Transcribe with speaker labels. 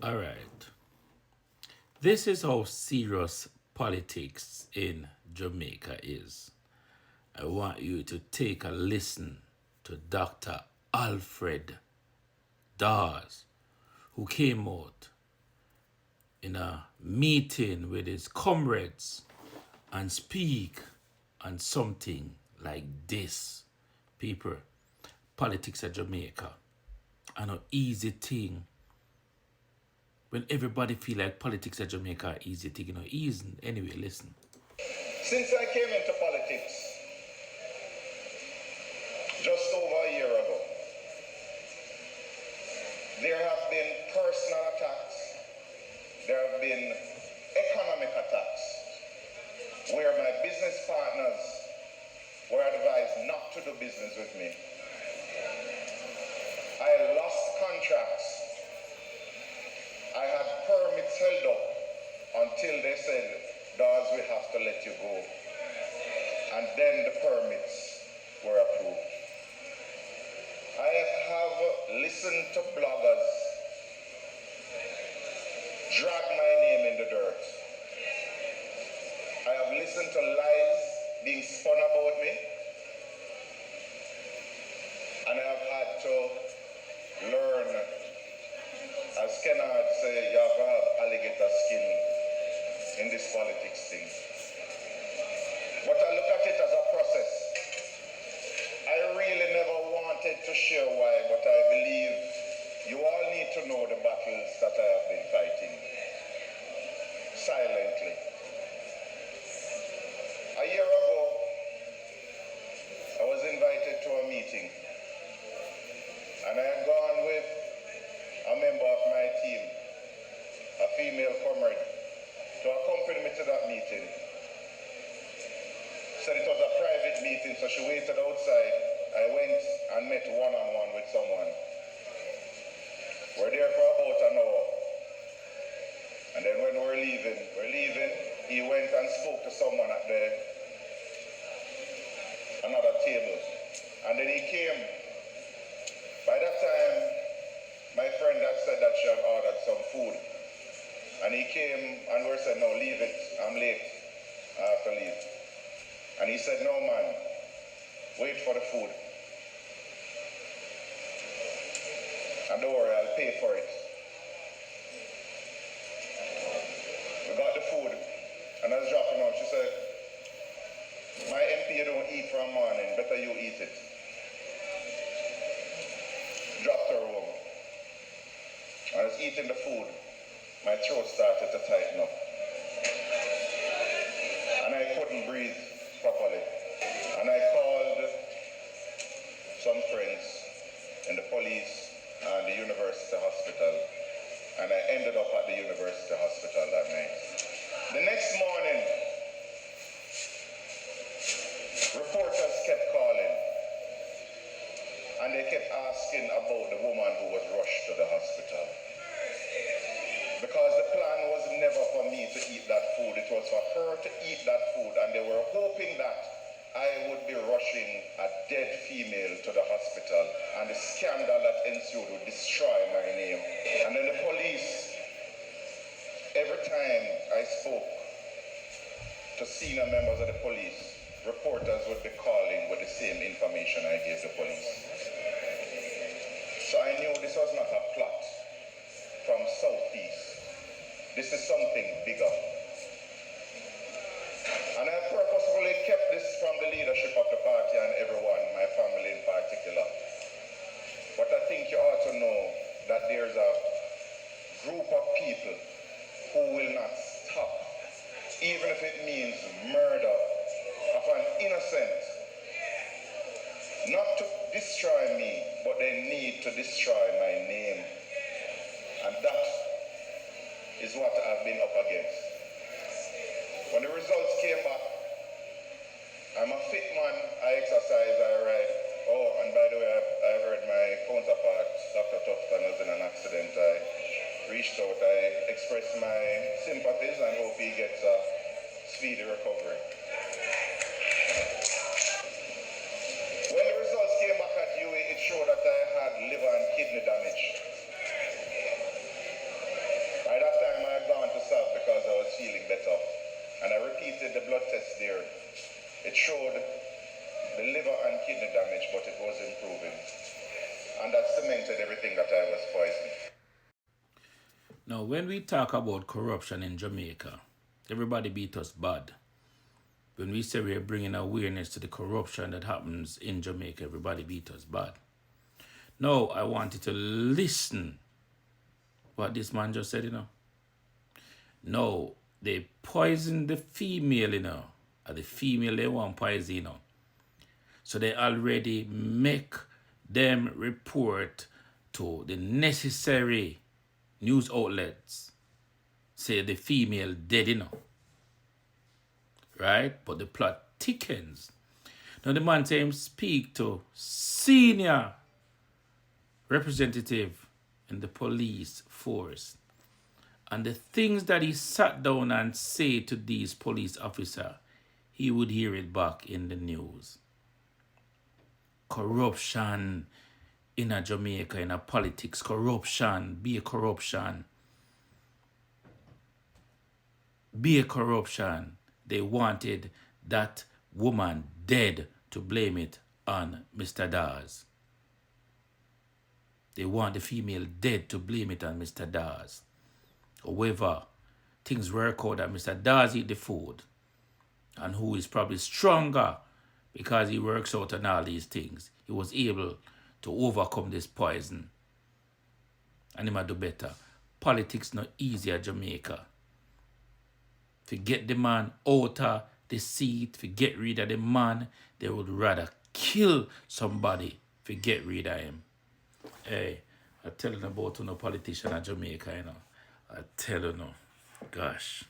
Speaker 1: All right. This is how serious politics in Jamaica is. I want you to take a listen to Dr. Alfred Dawes, who came out in a meeting with his comrades and speak on something like this. People, politics of Jamaica, and an easy thing. When everybody feel like politics of Jamaica are easy thing, easy. Anyway, listen.
Speaker 2: Since I came into politics just over a year ago, there have been personal attacks, there have been economic attacks, where my business partners were advised not to do business with me. I lost contracts. I had permits held up until they said, Dawes, we have to let you go. And then the permits were approved. I have listened to bloggers drag my name in the dirt. I have listened to lies being spun about me. And I have had to learn, as Kennard say, you have to have alligator skin in this politics thing. But I look at it as a process. I really never wanted to share why, but I believe you all need to know the battles that I have been fighting silently. A year ago, I was invited to a meeting, and I had gone with a member of my team, a female comrade, to accompany me to that meeting. Said it was a private meeting, so she waited outside. I went and met one-on-one with someone. We're there for about an hour. And then when we're leaving, he went and spoke to someone at another table. And then he came. By that time, my friend had said that she had ordered some food. And he came and we said, no, leave it. I'm late. I have to leave. And he said, no, man, wait for the food. And don't worry, I'll pay for it. We got the food. And I was dropping off. She said, my MP, you don't eat from morning. Better you eat it. Dropped her home. I was eating the food. My throat started to tighten up. And I couldn't breathe properly. And I called some friends in the police and the university hospital. And I ended up at the university hospital that night. The next morning, reporters kept calling. And they kept asking about the woman who was rushed to the hospital. Because the plan was never for me to eat that food. It was for her to eat that food. And they were hoping that I would be rushing a dead female to the hospital. And the scandal that ensued would destroy my name. And then the police, every time I spoke to senior members of the police, reporters would be calling with the same information I gave the police. So I knew this was not a plot from Southeast. This is something bigger. And I purposefully kept this from the leadership of the party and everyone, my family in particular. But I think you ought to know that there's a group of people who will not stop, even if it means murder of an innocent. Not to destroy me, but they need to destroy my name. And that is what I've been up against. When the results came back, I'm a fit man, I exercise, I ride. Oh, and by the way, I heard my counterpart, Dr. Tufton, was in an accident. I reached out, I expressed my sympathies and hope he gets a speedy recovery. When the results came back at UAE, it showed that I had liver and kidney damage.
Speaker 1: Now, when we talk about corruption in Jamaica, everybody beat us bad. When we say we're bringing awareness to the corruption that happens in Jamaica, everybody beat us bad. No, I want you to listen what this man just said, No, they poisoned the female, And the female they want poison, So they already make them report to the necessary news outlets. Say the female dead, Right? But the plot thickens. Now the man say him speak to senior representative in the police force. And the things that he sat down and say to these police officers, he would hear it back in the news. Corruption in a Jamaica, in a politics. Corruption, be a corruption. Be a corruption. They wanted that woman dead to blame it on Mr. Dawes. They want the female dead to blame it on Mr. Dawes. However, things work out that Mr. Dawes eat the food. And who is probably stronger because he works out on all these things. He was able to overcome this poison. And he might do better. Politics not easy at Jamaica. To get the man out of the seat, to get rid of the man, they would rather kill somebody to get rid of him. Hey, I tell you about no politician in Jamaica, I tell you, gosh.